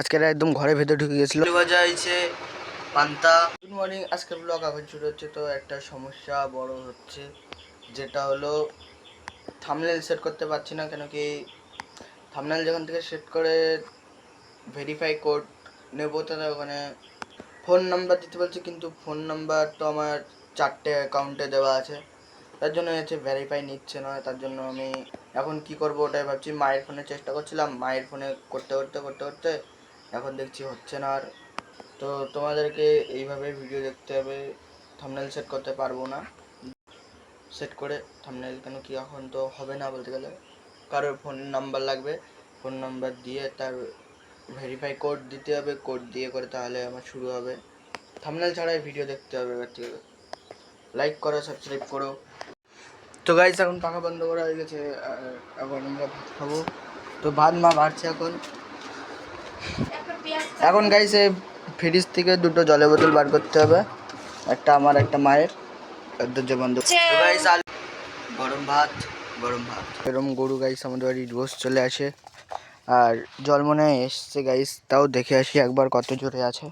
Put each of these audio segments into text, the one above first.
আজকে একদম ঘরের ভেতর ঢুকে গেছিল। বাজা হয়েছে পান্তা। গুড মর্নিং, আজকের ব্লগ এখন শুরু হচ্ছে। তো একটা সমস্যা বড় হচ্ছে, যেটা হলো থাম্বনেল সেট করতে পারছি না। কেন কি থাম্বনেল যখন থেকে সেট করে ভেরিফাই কোড নেবো, তাহলে ওখানে ফোন নাম্বার দিতে বলছে, কিন্তু ফোন নাম্বার তো আমার 4টে অ্যাকাউন্টে দেওয়া আছে। তার জন্য হচ্ছে ভেরিফাই নিচ্ছে না। তার জন্য আমি এখন কি করব ওটাই ভাবছি। মায়ের ফোনে চেষ্টা করছিলাম, মায়ের ফোনে করতে করতে এখন দেখছি হচ্ছে না আর। তো তোমাদেরকে এইভাবে ভিডিও দেখতে হবে, থাম্বনেল সেট করতে পারবো না সেট করে থাম্বনেল। কেন কি এখন তো হবে না বলতে গেলে, কারোর ফোন নাম্বার লাগবে, ফোন নাম্বার দিয়ে তার ভেরিফাই কোড দিতে হবে, কোড দিয়ে করে তাহলে আমার শুরু হবে। থাম্বনেল ছাড়াই ভিডিও দেখতে হবে। এবার থেকে লাইক করো, সাবস্ক্রাইব করো। তো গাইস এখন পাখা বন্ধ করা হয়ে গেছে, এখন আমরা ভাত খাবো। তো ভাত মা বাড়ছে এখন গাইস এই ফ্রিজ থেকে দুটো জলের বোতল বার করতে হবে, একটা আমার একটা মায়ের। দরজা বন্ধ। গাইস গরম ভাত এরম গরু গাইস আমাদের বাড়ি রোজ চলে আসে। আর জল মনে হয় এসছে গাইস, তাও দেখে আসি একবার কত জোরে আছে।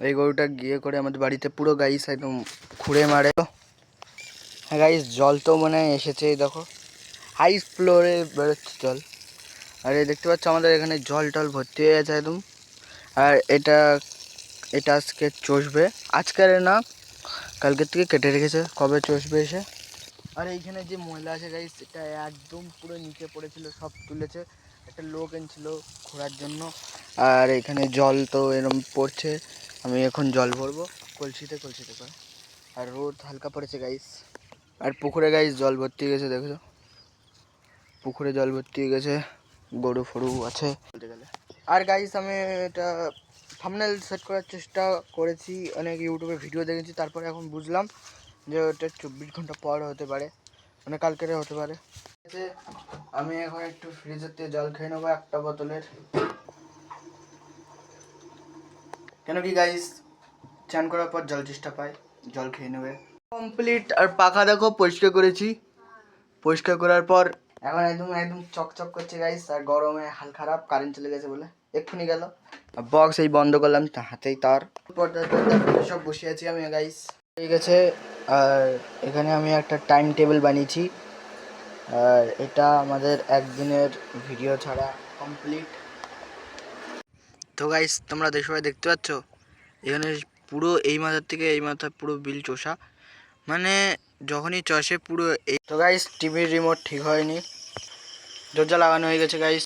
এই গরুটা গিয়ে করে আমাদের বাড়িতে পুরো গাইস একদম খুঁড়ে মারে। হ্যাঁ গাইস, জল তো মনে হয় এসেছে, দেখো হাই ফ্লোরে বেরোচ্ছে জল। আর এই দেখতে পাচ্ছ আমাদের এখানে জল টল ভর্তি হয়ে গেছে একদম। আর এটা আজকে চষবে, আজকের না কালকের থেকে কেটে রেখেছে, কবে চষবে এসে। আর এইখানে যে ময়লা আছে গাইস, এটা একদম পুরো নিচে পড়েছিল, সব তুলেছে। একটা লোক এনেছিল ঘোরার জন্য। আর এখানে জল তো এরম পড়ছে, আমি এখন জল ভরবো কলসিতে করে। আর রোদ হালকা পড়েছে গাইস। আর পুকুরে গাইস জল ভর্তি হয়ে গেছে, দেখছো পুকুরে জল ভর্তি হয়ে গেছে, গরু ফরু আছে বলতে গেলে। আর গাইস আমি এটা থাম্বনেল সেট করার চেষ্টা করেছি, অনেক ইউটিউবে ভিডিও দেখেছি, তারপরে এখন বুঝলাম যে ওটা 24 ঘন্টা পর হতে পারে, মানে কালকেরে হতে পারে। আমি এখন একটু ফ্রিজের থেকে জল খেয়ে নেবো একটা বোতলের। কেন কি গাইস চান করার পর জল চেষ্টা পাই, জল খেয়ে নেবে কমপ্লিট। আর পাখা দেখো পরিষ্কার করেছি, পরিষ্কার করার পর এখন একদম চকচক করছে গাইস। আর গরমে হাল খারাপ, কারেন্ট চলে গেছে বলে এক্ষুনি গেল। বক্স এই বন্ধ করলাম, হাতেই তার সব বসে আছি আমি গাইস, হয়ে গেছে। আর এখানে আমি একটা টাইম টেবিল বানিয়েছি, আর এটা আমাদের একদিনের ভিডিও ছাড়া কমপ্লিট। তো গাইস তোমরা সবাই দেখতে পাচ্ছ এখানে পুরো এই মাথার থেকে এই মাথা পুরো বিল চষা, মানে যখনই চষে পুরো এই। তো গাইস টিভির রিমোট ঠিক হয়নি, দরজা লাগানো হয়ে গেছে গাইস।